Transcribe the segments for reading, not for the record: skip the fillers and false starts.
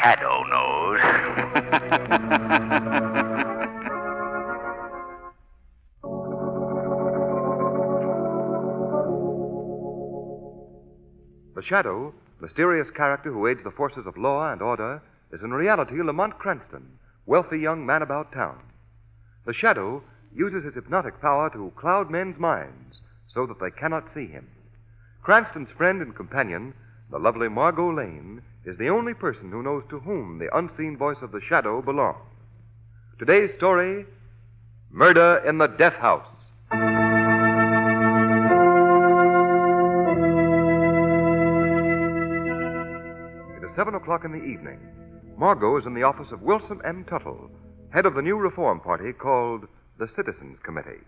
shadow knows. The Shadow, mysterious character who aids the forces of law and order, is in reality Lamont Cranston, wealthy young man about town. The Shadow uses his hypnotic power to cloud men's minds so that they cannot see him. Cranston's friend and companion, the lovely Margot Lane, is the only person who knows to whom the unseen voice of the Shadow belongs. Today's story, Murder in the Death House. It is 7 o'clock in the evening. Margot is in the office of Wilson M. Tuttle, head of the new reform party called the Citizens Committee.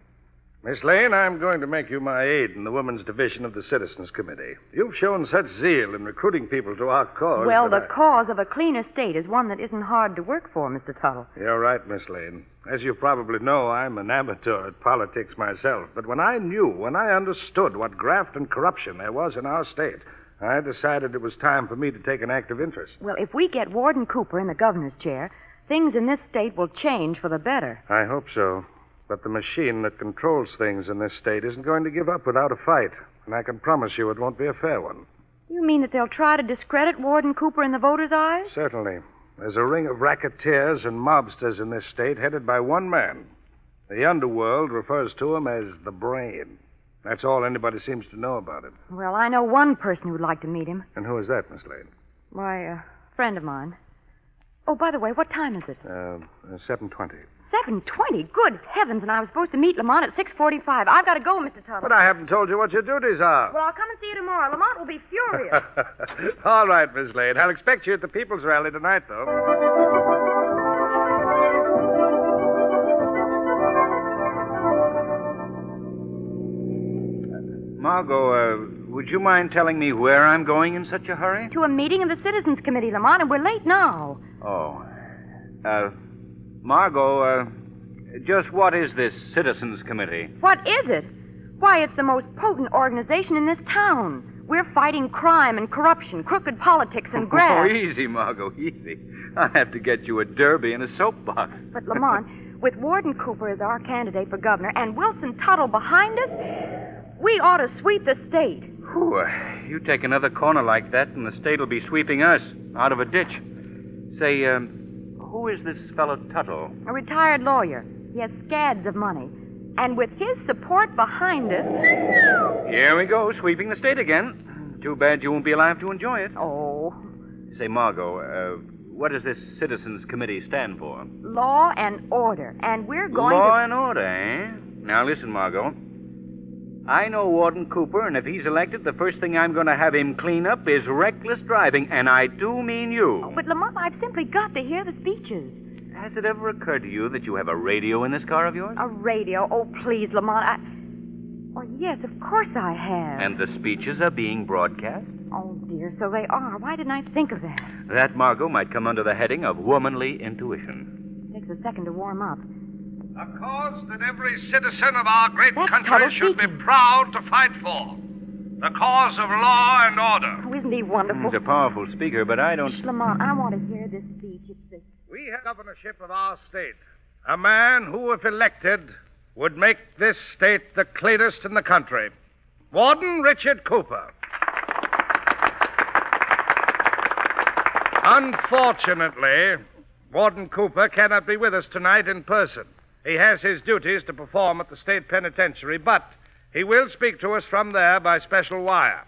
Miss Lane, I'm going to make you my aide in the Women's Division of the Citizens Committee. You've shown such zeal in recruiting people to our cause. Well, the cause of a cleaner state is one that isn't hard to work for, Mr. Tuttle. You're right, Miss Lane. As you probably know, I'm an amateur at politics myself. But when I understood what graft and corruption there was in our state, I decided it was time for me to take an active interest. Well, if we get Warden Cooper in the governor's chair, things in this state will change for the better. I hope so. But the machine that controls things in this state isn't going to give up without a fight. And I can promise you it won't be a fair one. You mean that they'll try to discredit Warden Cooper in the voters' eyes? Certainly. There's a ring of racketeers and mobsters in this state headed by one man. The underworld refers to him as the Brain. That's all anybody seems to know about him. Well, I know one person who'd like to meet him. And who is that, Miss Lane? Why, a friend of mine. Oh, by the way, what time is it? 7:20. 7:20? Good heavens, and I was supposed to meet Lamont at 6:45. I've got to go, Mr. Tuttle. But I haven't told you what your duties are. Well, I'll come and see you tomorrow. Lamont will be furious. All right, Miss Lane. I'll expect you at the People's Rally tonight, though. Margot, would you mind telling me where I'm going in such a hurry? To a meeting of the Citizens Committee, Lamont, and we're late now. Oh. Margot, just what is this Citizens Committee? What is it? Why, it's the most potent organization in this town. We're fighting crime and corruption, crooked politics and graft. Oh, easy, Margot, easy. I'll have to get you a derby and a soapbox. But, Lamont, with Warden Cooper as our candidate for governor and Wilson Tuttle behind us, we ought to sweep the state. Whew, you take another corner like that, and the state will be sweeping us out of a ditch. Say, who is this fellow Tuttle? A retired lawyer. He has scads of money. And with his support behind us... Here we go, sweeping the state again. Too bad you won't be alive to enjoy it. Oh. Say, Margot, what does this Citizens Committee stand for? Law and order. And we're going Law and order, eh? Now, listen, Margot. I know Warden Cooper, and if he's elected, the first thing I'm going to have him clean up is reckless driving, and I do mean you. Oh, but, Lamont, I've simply got to hear the speeches. Has it ever occurred to you that you have a radio in this car of yours? A radio? Oh, please, Lamont, Oh, yes, of course I have. And the speeches are being broadcast? Oh, dear, so they are. Why didn't I think of that? That, Margot, might come under the heading of womanly intuition. It takes a second to warm up. A cause that every citizen of our great That's country Tuttle should be speaking. proud to fight for. The cause of law and order. Oh, isn't he wonderful? He's a powerful speaker, but I don't... Shh, Lamont, I want to hear this speech. It's the... We have governorship of our state. A man who, if elected, would make this state the cleanest in the country. Warden Richard Cooper. Unfortunately, Warden Cooper cannot be with us tonight in person. He has his duties to perform at the state penitentiary, but he will speak to us from there by special wire.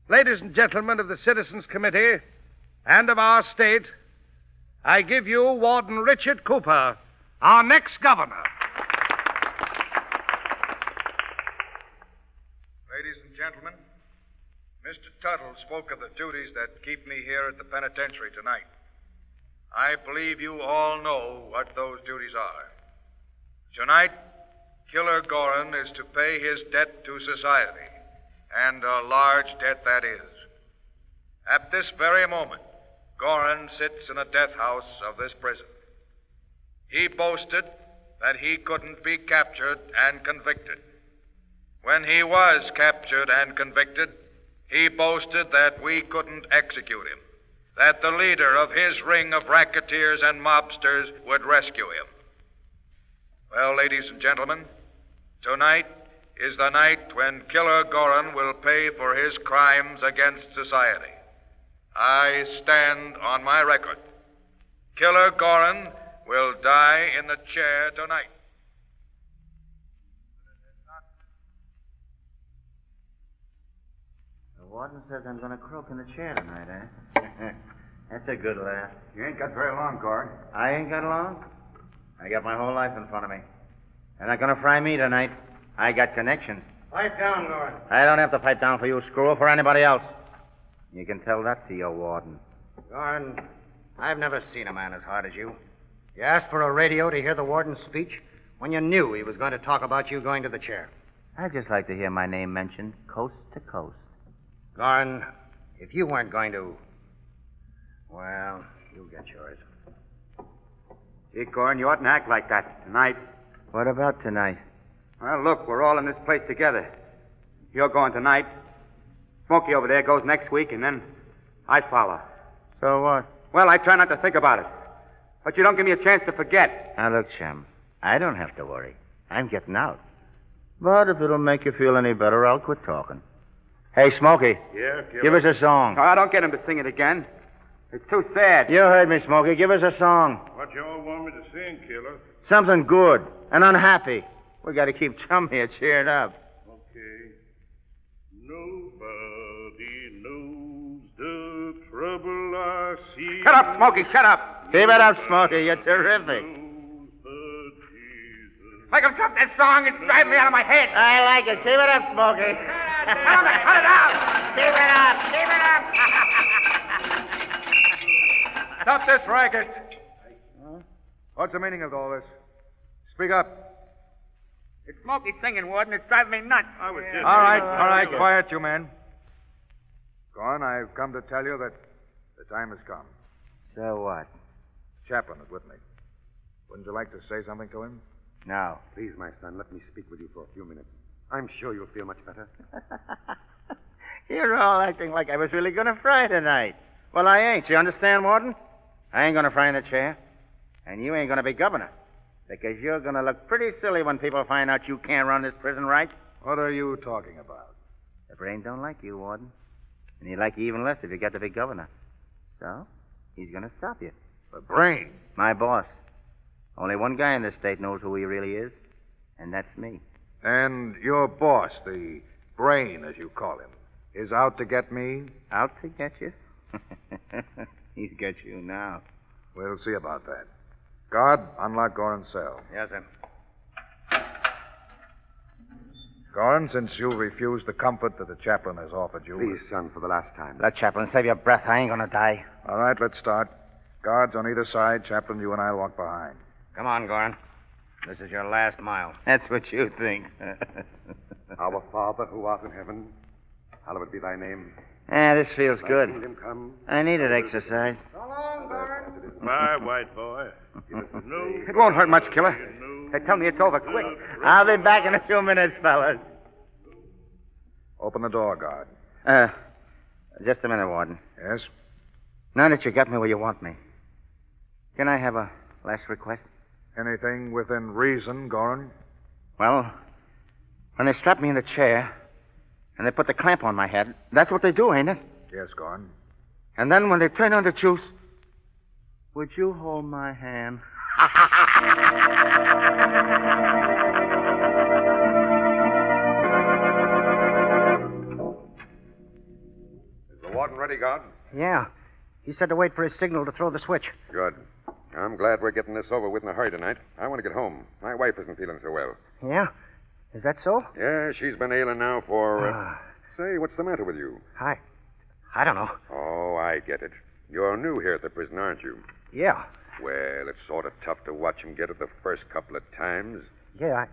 Ladies and gentlemen of the Citizens Committee and of our state, I give you Warden Richard Cooper, our next governor. Ladies and gentlemen, Mr. Tuttle spoke of the duties that keep me here at the penitentiary tonight. I believe you all know what those duties are. Tonight, Killer Gorin is to pay his debt to society, and a large debt that is. At this very moment, Gorin sits in a death house of this prison. He boasted that he couldn't be captured and convicted. When he was captured and convicted, he boasted that we couldn't execute him. that the leader of his ring of racketeers and mobsters would rescue him. Well, ladies and gentlemen, tonight is the night when Killer Gorin will pay for his crimes against society. I stand on my record. Killer Gorin will die in the chair tonight. The warden says I'm going to croak in the chair tonight, eh? That's a good laugh. You ain't got very long, Gorin. I ain't got long. I got my whole life in front of me. They're not going to fry me tonight. I got connections. Pipe down, Gorin. I don't have to pipe down for you, screw, or for anybody else. You can tell that to your warden. Gorin, I've never seen a man as hard as you. You asked for a radio to hear the warden's speech when you knew he was going to talk about you going to the chair. I'd just like to hear my name mentioned coast to coast. Gorin, if you weren't going to... Well, you'll get yours. Gee, Gorin, you oughtn't act like that tonight. What about tonight? Well, look, we're all in this place together. You're going tonight. Smokey over there goes next week, and then I follow. So what? Well, I try not to think about it. But you don't give me a chance to forget. Now, look, Shem, I don't have to worry. I'm getting out. But if it'll make you feel any better, I'll quit talking. Hey, Smokey. Yeah, Give us a song. No, I don't get him to sing it again. It's too sad. You heard me, Smokey. Give us a song. What you all want me to sing, Killer? Something good and unhappy. We got to keep Chum here cheered up. Okay. Nobody knows the trouble I see. Shut up, Smokey, shut up. Keep it up, Smokey. You're terrific. Michael, drop that song. It's driving me out of my head. I like it. Keep it up, Smokey. Tell him to cut it out. Keep it up. Keep it up. Stop this racket. What's the meaning of all this? Speak up. It's Smokey singing, Warden. It's driving me nuts. All right, quiet, you men. Gorin, I've come to tell you that the time has come. So what? Chaplain is with me. Wouldn't you like to say something to him? No. Please, my son, let me speak with you for a few minutes. I'm sure you'll feel much better. You're all acting like I was really going to fry tonight. Well, I ain't. You understand, Warden? I ain't going to fry in the chair. And you ain't going to be governor. Because you're going to look pretty silly when people find out you can't run this prison right. What are you talking about? The brain don't like you, Warden. And he'd like you even less if you get to be governor. So, he's going to stop you. The brain. My boss. Only one guy in this state knows who he really is, and that's me. And your boss, the brain, as you call him, is out to get me? Out to get you? He's got you now. We'll see about that. Guard, unlock Gorin's cell. Yes, sir. Gorin, since you refused the comfort that the chaplain has offered you... Please, son, for the last time. Let Chaplain save your breath. I ain't going to die. All right, let's start. Guards on either side. Chaplain, you and I'll walk behind. Come on, Gorin. This is your last mile. That's what you think. Our Father who art in heaven, hallowed be thy name. This feels Thy good. kingdom come. I needed exercise. My white boy. It won't hurt much, Killer. They tell me it's over quick. I'll be back in a few minutes, fellas. Open the door, guard. Just a minute, Warden. Yes? Now that you got me where you want me, can I have a last request? Anything within reason, Gorin? Well, when they strap me in the chair and they put the clamp on my head, that's what they do, ain't it? Yes, Gorin. And then when they turn on the juice, would you hold my hand? Is the warden ready, guard? Yeah. He said to wait for his signal to throw the switch. Good. I'm glad we're getting this over with in a hurry tonight. I want to get home. My wife isn't feeling so well. Yeah? Is that so? Yeah, she's been ailing now for... Say, what's the matter with you? I don't know. Oh, I get it. You're new here at the prison, aren't you? Yeah. Well, it's sort of tough to watch him get it the first couple of times. Yeah,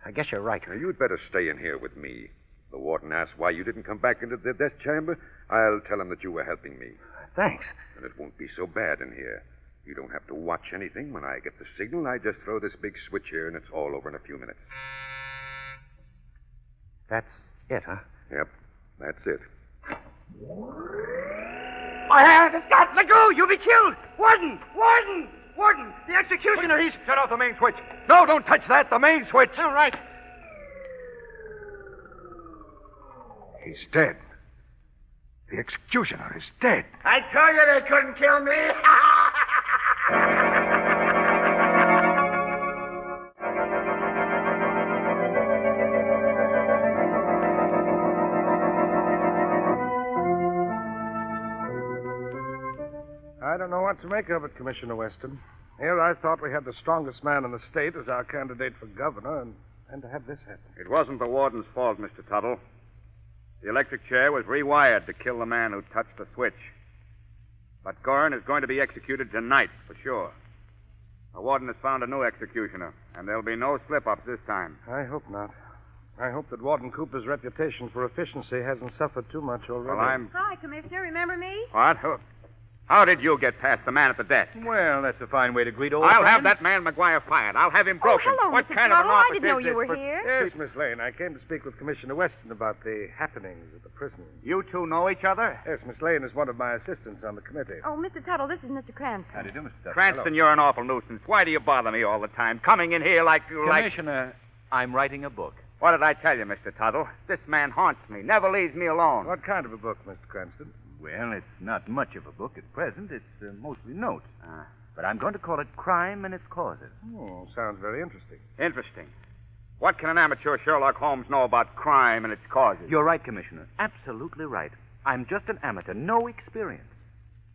I guess you're right. Now, you'd better stay in here with me. The warden asks why you didn't come back into the death chamber. I'll tell him that you were helping me. Thanks. And it won't be so bad in here. You don't have to watch anything. When I get the signal, I just throw this big switch here, and it's all over in a few minutes. That's it, huh? Yep, that's it. My hand is got... Let go! You'll be killed! Warden! Warden! Warden! The executioner, he's... Shut off the main switch. No, don't touch that. The main switch. All right. He's dead. The executioner is dead. I told you they couldn't kill me. I don't know what to make of it, Commissioner Weston. Here I thought we had the strongest man in the state as our candidate for governor, and to have this happen. It wasn't the warden's fault, Mr. Tuttle. The electric chair was rewired to kill the man who touched the switch. But Gorin is going to be executed tonight, for sure. The warden has found a new executioner, and there'll be no slip-ups this time. I hope not. I hope that Warden Cooper's reputation for efficiency hasn't suffered too much already. Well, I'm... Hi, Commissioner. Remember me? What? How did you get past the man at the desk? Well, that's a fine way to greet old I'll friends. have that man McGuire fired. I'll have him broken. Oh, hello, What Mr. kind of an Tuttle. I office didn't know is you this? were But- here. Yes, Miss Lane. I came to speak with Commissioner Weston about the happenings at the prison. You two know each other? Yes, Miss Lane is one of my assistants on the committee. Oh, Mr. Tuttle, this is Mr. Cranston. How do you do, Mr. Tuttle? Cranston, you're an awful nuisance. Why do you bother me all the time? Coming in here like... Commissioner, I'm writing a book. What did I tell you, Mr. Tuttle? This man haunts me, never leaves me alone. What kind of a book, Mr. Cranston? Well, it's not much of a book at present. It's mostly notes. But I'm going to call it Crime and Its Causes. Oh, sounds very interesting. Interesting. What can an amateur Sherlock Holmes know about crime and its causes? You're right, Commissioner. Absolutely right. I'm just an amateur, no experience.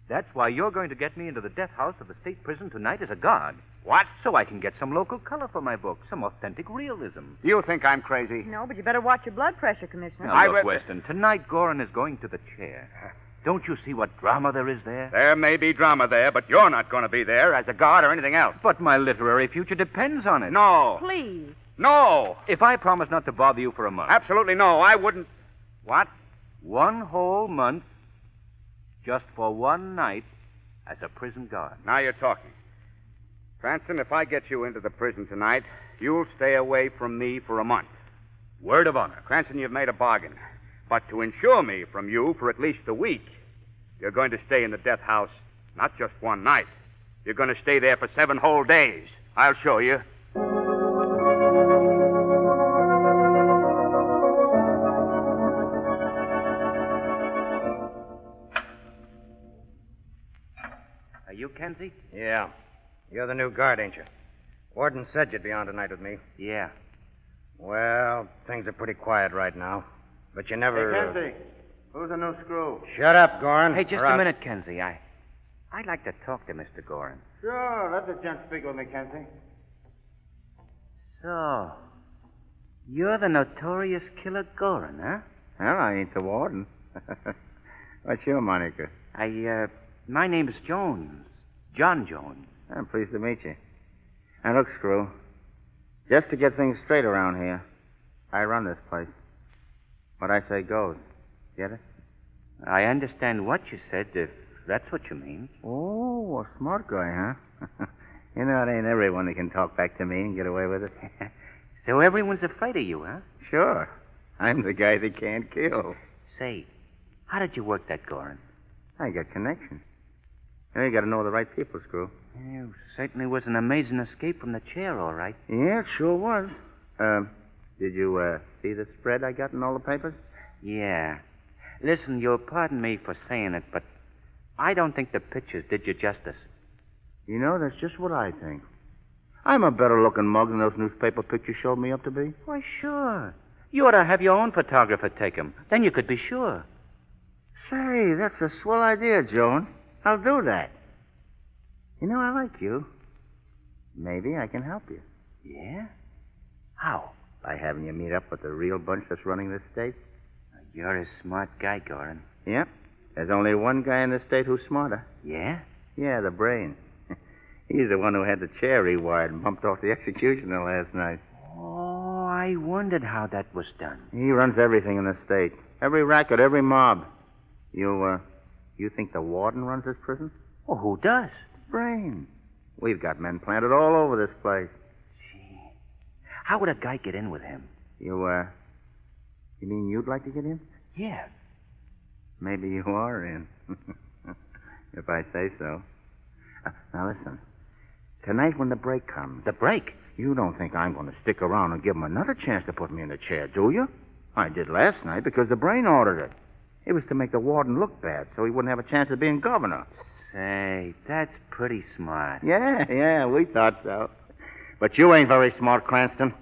That's why you're going to get me into the death house of the state prison tonight as a guard. What? So I can get some local color for my book, some authentic realism. You think I'm crazy? No, but you better watch your blood pressure, Commissioner. Now, look, Weston, tonight Gorin is going to the chair. Don't you see what drama there is there? There may be drama there, but you're not going to be there as a guard or anything else. But my literary future depends on it. No. Please. No. If I promise not to bother you for a month. Absolutely no. I wouldn't. What? 1 whole month, just for one night, as a prison guard. Now you're talking. Cranston, if I get you into the prison tonight, you'll stay away from me for a month. Word of honor. Cranston, you've made a bargain. But to insure me from you for at least a week, you're going to stay in the death house not just one night. You're going to stay there for 7 whole days. I'll show you. Are you Kenzie? Yeah. You're the new guard, ain't you? Warden said you'd be on tonight with me. Yeah. Well, things are pretty quiet right now. But you never... Hey, Kenzie, who's the new screw? Shut up, Gorin. Hey, just or a I'll- minute, Kenzie. I'd like to talk to Mr. Gorin. Sure, let the gent speak with me, Kenzie. So, you're the notorious killer Gorin, huh? Well, I ain't the warden. What's your moniker? My name is Jones. John Jones. I'm pleased to meet you. Now, look, Screw. Just to get things straight around here, I run this place. What I say goes. Get it? I understand what you said, if that's what you mean. Oh, a smart guy, huh? You know, it ain't everyone that can talk back to me and get away with it. So everyone's afraid of you, huh? Sure. I'm the guy they can't kill. Say, how did you work that, Gorin? I got connections. You got to know the right people, Screw. You certainly was an amazing escape from the chair, all right. Yeah, it sure was. Did you see the spread I got in all the papers? Yeah. Listen, you'll pardon me for saying it, but I don't think the pictures did you justice. You know, that's just what I think. I'm a better-looking mug than those newspaper pictures showed me up to be. Why, sure. You ought to have your own photographer take 'em. Then you could be sure. Say, that's a swell idea, Joan. I'll do that. You know, I like you. Maybe I can help you. Yeah? How? By having you meet up with the real bunch that's running this state. You're a smart guy, Gorin. Yep. There's only one guy in the state who's smarter. Yeah? Yeah, the brain. He's the one who had the chair rewired and bumped off the executioner last night. Oh, I wondered how that was done. He runs everything in the state. Every racket, every mob. You think the warden runs this prison? Oh, who does? Brain. We've got men planted all over this place. Gee. How would a guy get in with him? You mean you'd like to get in? Yeah. Maybe you are in. If I say so. Now, listen. Tonight when the break comes... The break? You don't think I'm going to stick around and give him another chance to put me in the chair, do you? I did last night because the brain ordered it. It was to make the warden look bad so he wouldn't have a chance of being governor. Say, that's pretty smart. Yeah, we thought so. But you ain't very smart, Cranston.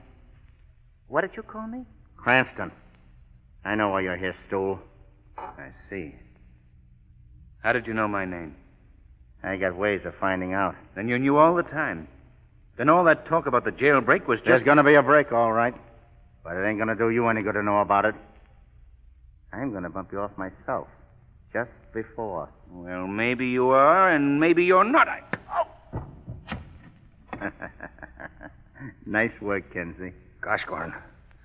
What did you call me? Cranston. I know why you're here, Stool. I see. How did you know my name? I got ways of finding out. Then you knew all the time. Then all that talk about the jailbreak was just... There's going to be a break, all right. But it ain't going to do you any good to know about it. I'm going to bump you off myself. Just before. Well, maybe you are, and maybe you're not. Nice work, Kenzie. Gosh, Gordon.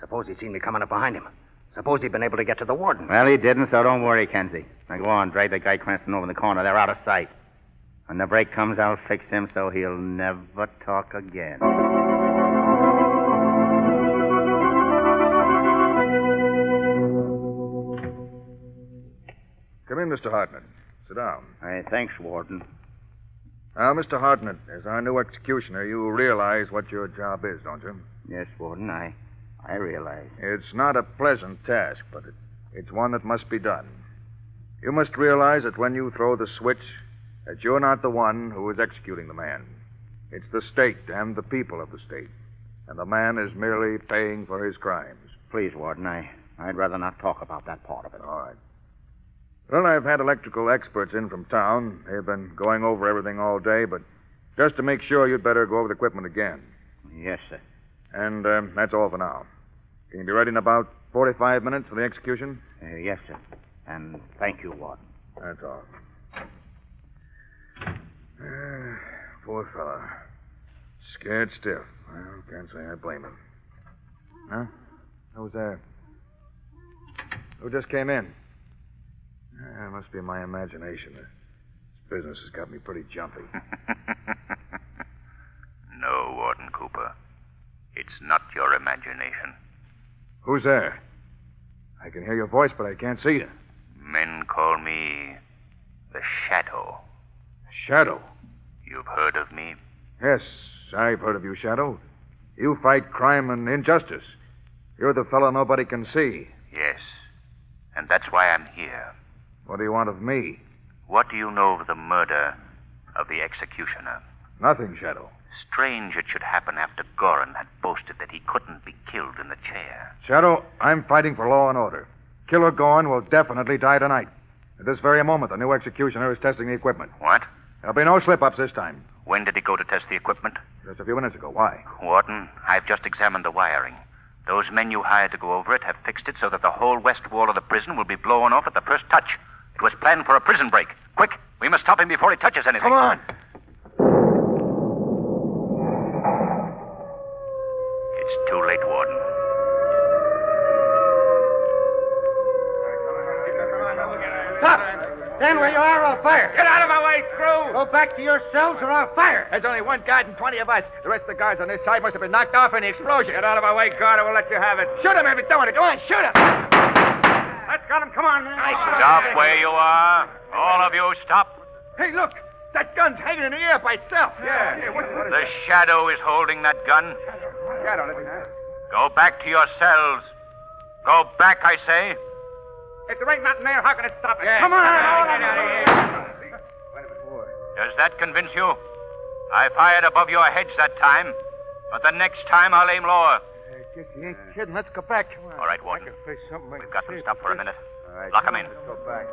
Suppose he'd seen me coming up behind him. Suppose he'd been able to get to the warden. Well, he didn't, so don't worry, Kenzie. Now go on, drag that guy Cranston over in the corner. They're out of sight. When the break comes, I'll fix him so he'll never talk again. Come in, Mr. Hartnett. Sit down. Hey, thanks, Warden. Now, Mr. Hartnett, as our new executioner, you realize what your job is, don't you? Yes, Warden, I realize. It's not a pleasant task, but it's one that must be done. You must realize that when you throw the switch, that you're not the one who is executing the man. It's the state and the people of the state. And the man is merely paying for his crimes. Please, Warden, I'd rather not talk about that part of it. All right. Well, I've had electrical experts in from town. They've been going over everything all day, but just to make sure, you'd better go over the equipment again. Yes, sir. And that's all for now. Can you be ready in about 45 minutes for the execution? Yes, sir. And thank you, Warden. That's all. Poor fella. Scared stiff. Well, can't say I blame him. Huh? Who's there? Who just came in? It must be my imagination. This business has got me pretty jumpy. No, Warden Cooper. It's not your imagination. Who's there? I can hear your voice, but I can't see you. Men call me the Shadow. Shadow? You've heard of me? Yes, I've heard of you, Shadow. You fight crime and injustice. You're the fellow nobody can see. Yes. And that's why I'm here. What do you want of me? What do you know of the murder of the executioner? Nothing, Shadow. Strange it should happen after Gorin had boasted that he couldn't be killed in the chair. Shadow, I'm fighting for law and order. Killer Gorn will definitely die tonight. At this very moment, the new executioner is testing the equipment. What? There'll be no slip-ups this time. When did he go to test the equipment? Just a few minutes ago. Why? Warden, I've just examined the wiring. Those men you hired to go over it have fixed it so that the whole west wall of the prison will be blown off at the first touch. It was planned for a prison break. Quick, we must stop him before he touches anything. Come on. It's too late, Warden. Stop! Stand where you are, or I'll fire. Get out of my way, screw! Go back to your cells, or I'll fire. There's only one guard and 20 of us. The rest of the guards on this side must have been knocked off in the explosion. Get out of my way, guard, or we'll let you have it. Shoot him if you don't want to. Go on, shoot him. Let's got him. Come on. Stop where you are. All of you, stop. Hey, look. That gun's hanging in the air by itself. Yeah. The Shadow is holding that gun. Shadow, let me know. Go back to your cells. Go back, I say. If there ain't nothing there, how can it stop it? Come on. Does that convince you? I fired above your heads that time, but the next time I'll aim lower. I guess you ain't kidding. Let's go back. Come on. All right, Warden. We've got them stopped for a minute. All right. Lock 'em in. Let's go back.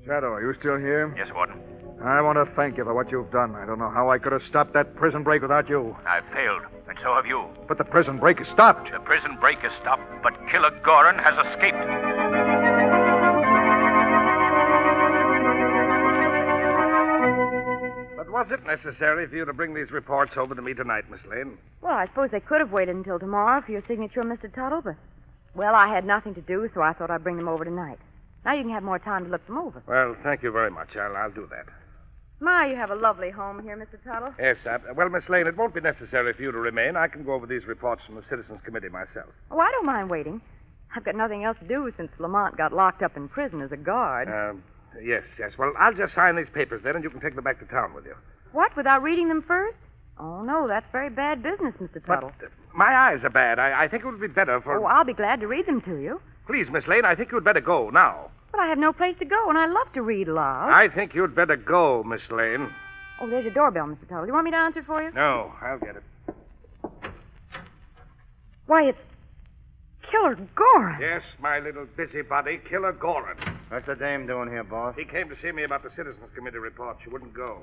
Shadow, are you still here? Yes, Warden. I want to thank you for what you've done. I don't know how I could have stopped that prison break without you. I've failed, and so have you. But the prison break is stopped. The prison break is stopped, but Killer Gorin has escaped. But was it necessary for you to bring these reports over to me tonight, Miss Lane? Well, I suppose they could have waited until tomorrow for your signature, Mr. Tuttle, but, well, I had nothing to do, so I thought I'd bring them over tonight. Now you can have more time to look them over. Well, thank you very much. I'll do that. My, you have a lovely home here, Mr. Tuttle. Yes, well, Miss Lane, it won't be necessary for you to remain. I can go over these reports from the Citizens Committee myself. Oh, I don't mind waiting. I've got nothing else to do since Lamont got locked up in prison as a guard. Yes. Well, I'll just sign these papers then, and you can take them back to town with you. What, without reading them first? Oh, no, that's very bad business, Mr. Tuttle. But my eyes are bad. I think it would be better for... Oh, I'll be glad to read them to you. Please, Miss Lane, I think you'd better go now. But I have no place to go, and I love to read aloud. I think you'd better go, Miss Lane. Oh, there's your doorbell, Mr. Tuttle. You want me to answer it for you? No, I'll get it. Why, it's Killer Gorin. Yes, my little busybody, Killer Gorin. What's the dame doing here, boss? He came to see me about the Citizens Committee report. She wouldn't go.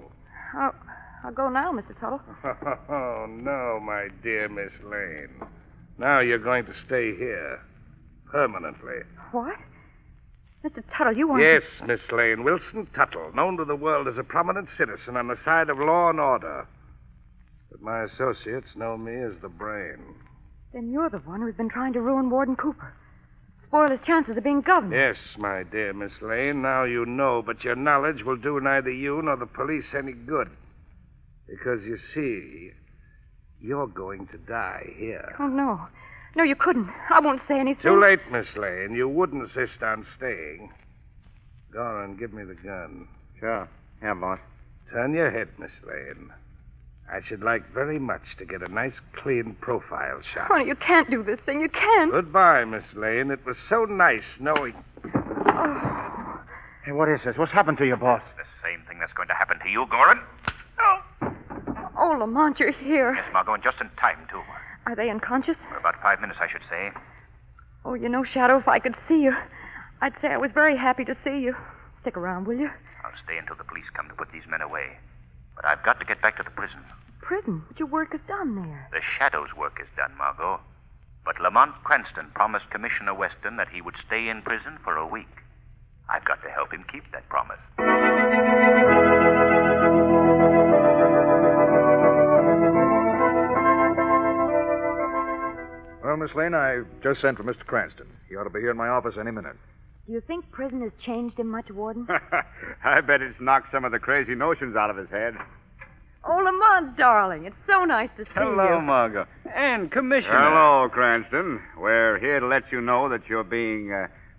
I'll go now, Mr. Tuttle. Oh, no, my dear Miss Lane. Now you're going to stay here. Permanently. What? Mr. Tuttle, you want Yes, Miss Lane. Wilson Tuttle, known to the world as a prominent citizen on the side of law and order. But my associates know me as the brain. Then you're the one who's been trying to ruin Warden Cooper. Spoil his chances of being governor. Yes, my dear Miss Lane. Now you know, but your knowledge will do neither you nor the police any good. Because, you see, you're going to die here. Oh, no. No, you couldn't. I won't say anything. Too late, Miss Lane. You would insist on staying. Gorin, give me the gun. Sure. Yeah, boss. Turn your head, Miss Lane. I should like very much to get a nice, clean profile shot. Oh, you can't do this thing. You can't. Goodbye, Miss Lane. It was so nice knowing... Oh. Hey, what is this? What's happened to you, boss? The same thing that's going to happen to you, Gorin. Oh, Lamont, you're here. Yes, Margot, and just in time, too. Are they unconscious? For about 5 minutes, I should say. Oh, you know, Shadow, if I could see you, I'd say I was very happy to see you. Stick around, will you? I'll stay until the police come to put these men away. But I've got to get back to the prison. Prison? But your work is done there. The Shadow's work is done, Margot. But Lamont Cranston promised Commissioner Weston that he would stay in prison for a week. I've got to help him keep that promise. Well, Miss Lane, I just sent for Mr. Cranston. He ought to be here in my office any minute. Do you think prison has changed him much, Warden? I bet it's knocked some of the crazy notions out of his head. Oh, Lamont, darling, it's so nice to see you. Hello, Margot. And Commissioner. Hello, Cranston. We're here to let you know that you're being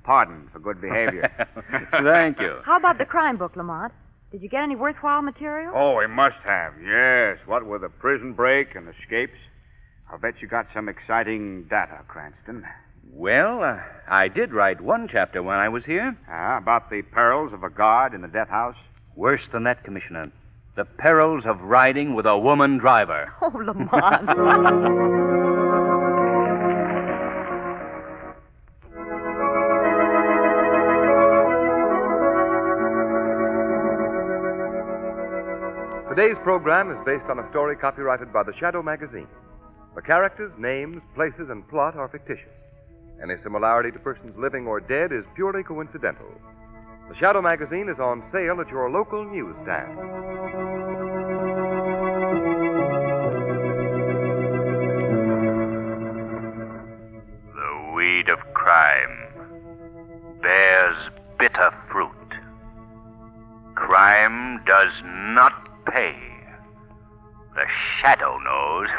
pardoned for good behavior. Thank you. How about the crime book, Lamont? Did you get any worthwhile material? Oh, we must have. Yes. What with a prison break and escapes, I'll bet you got some exciting data, Cranston. Well, I did write one chapter when I was here. About the perils of a guard in the death house? Worse than that, Commissioner. The perils of riding with a woman driver. Oh, Lamont. Today's program is based on a story copyrighted by the Shadow magazine. The characters, names, places, and plot are fictitious. Any similarity to persons living or dead is purely coincidental. The Shadow magazine is on sale at your local newsstand. The weed of crime bears bitter fruit. Crime does not pay. The Shadow knows.